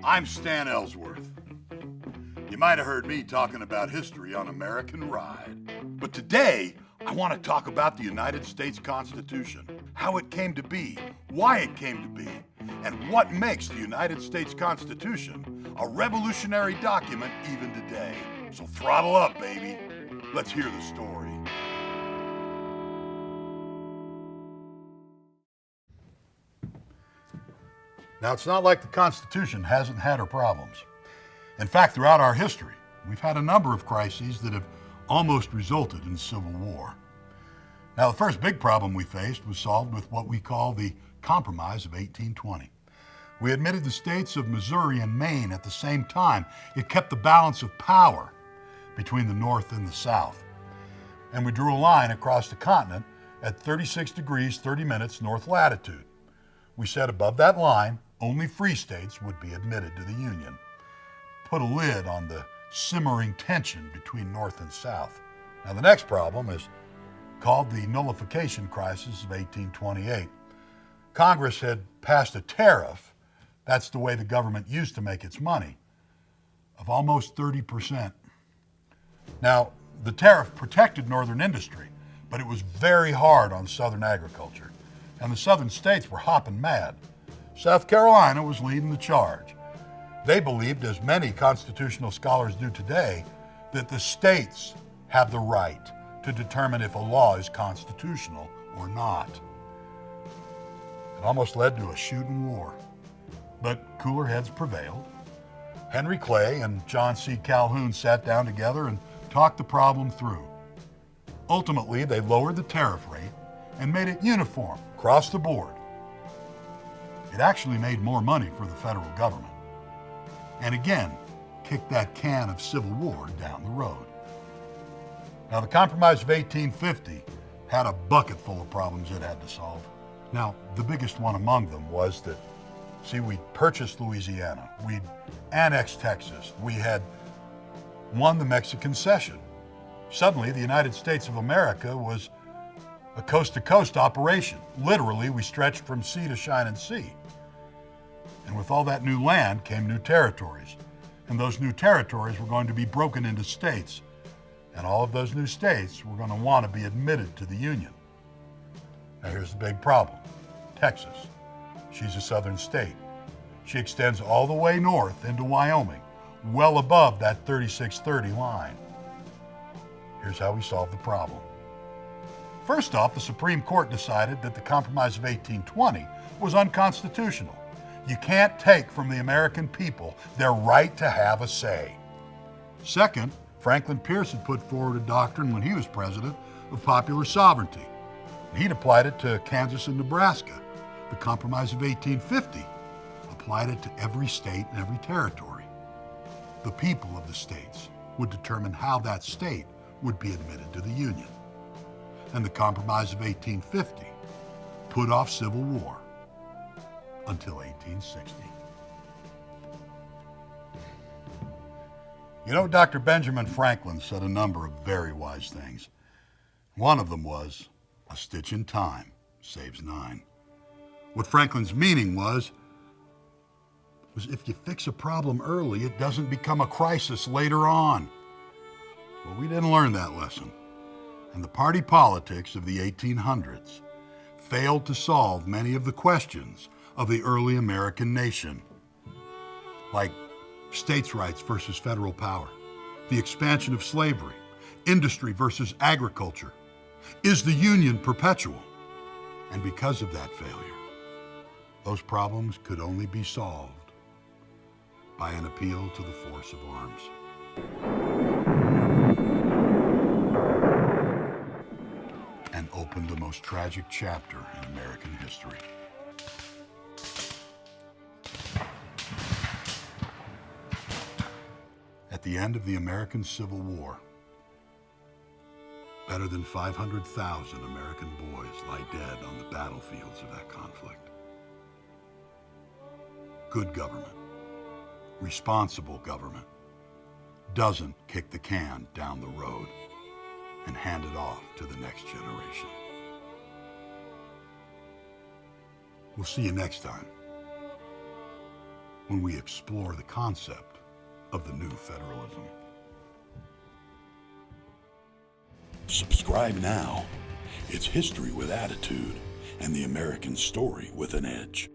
I'm Stan Ellsworth. You might have heard me talking about history on American Ride. But today, I want to talk about the United States Constitution, how it came to be, why it came to be, and what makes the United States Constitution a revolutionary document even today. So throttle up, baby. Let's hear the story. Now, it's not like the Constitution hasn't had her problems. In fact, throughout our history, we've had a number of crises that have almost resulted in civil war. Now, the first big problem we faced was solved with what we call the Compromise of 1820. We admitted the states of Missouri and Maine at the same time. It kept the balance of power between the North and the South. And we drew a line across the continent at 36 degrees 30 minutes north latitude. We said above that line, only free states would be admitted to the Union. Put a lid on the simmering tension between North and South. Now, the next problem is called the Nullification Crisis of 1828. Congress had passed a tariff, that's the way the government used to make its money, of almost 30%. Now, the tariff protected northern industry, but it was very hard on southern agriculture, and the southern states were hopping mad. South Carolina was leading the charge. They believed, as many constitutional scholars do today, that the states have the right to determine if a law is constitutional or not. It almost led to a shooting war, but cooler heads prevailed. Henry Clay and John C. Calhoun sat down together and talked the problem through. Ultimately, they lowered the tariff rate and made it uniform across the board. It actually made more money for the federal government, and again, kicked that can of civil war down the road. Now, the Compromise of 1850 had a bucket full of problems it had to solve. Now, the biggest one among them was that, see, we'd purchased Louisiana, we'd annexed Texas, we had won the Mexican Cession. Suddenly, the United States of America was a coast-to-coast operation. Literally, we stretched from sea to shining sea. And with all that new land came new territories. And those new territories were going to be broken into states. And all of those new states were going to want to be admitted to the Union. Now, here's the big problem. Texas. She's a southern state. She extends all the way north into Wyoming, well above that 3630 line. Here's how we solved the problem. First off, the Supreme Court decided that the Compromise of 1820 was unconstitutional. You can't take from the American people their right to have a say. Second, Franklin Pierce had put forward a doctrine when he was president of popular sovereignty. He'd applied it to Kansas and Nebraska. The Compromise of 1850 applied it to every state and every territory. The people of the states would determine how that state would be admitted to the Union. And the Compromise of 1850 put off civil war until 1860. You know, Dr. Benjamin Franklin said a number of very wise things. One of them was, a stitch in time saves 9. What Franklin's meaning was if you fix a problem early, it doesn't become a crisis later on. Well, we didn't learn that lesson. And the party politics of the 1800s failed to solve many of the questions of the early American nation, like states' rights versus federal power, the expansion of slavery, industry versus agriculture. Is the Union perpetual? And because of that failure, those problems could only be solved by an appeal to the force of arms. And opened the most tragic chapter in American history. At the end of the American Civil War, better than 500,000 American boys lie dead on the battlefields of that conflict. Good government, responsible government, doesn't kick the can down the road and hand it off to the next generation. We'll see you next time when we explore the concept of the new federalism. Subscribe now. It's history with attitude and the American story with an edge.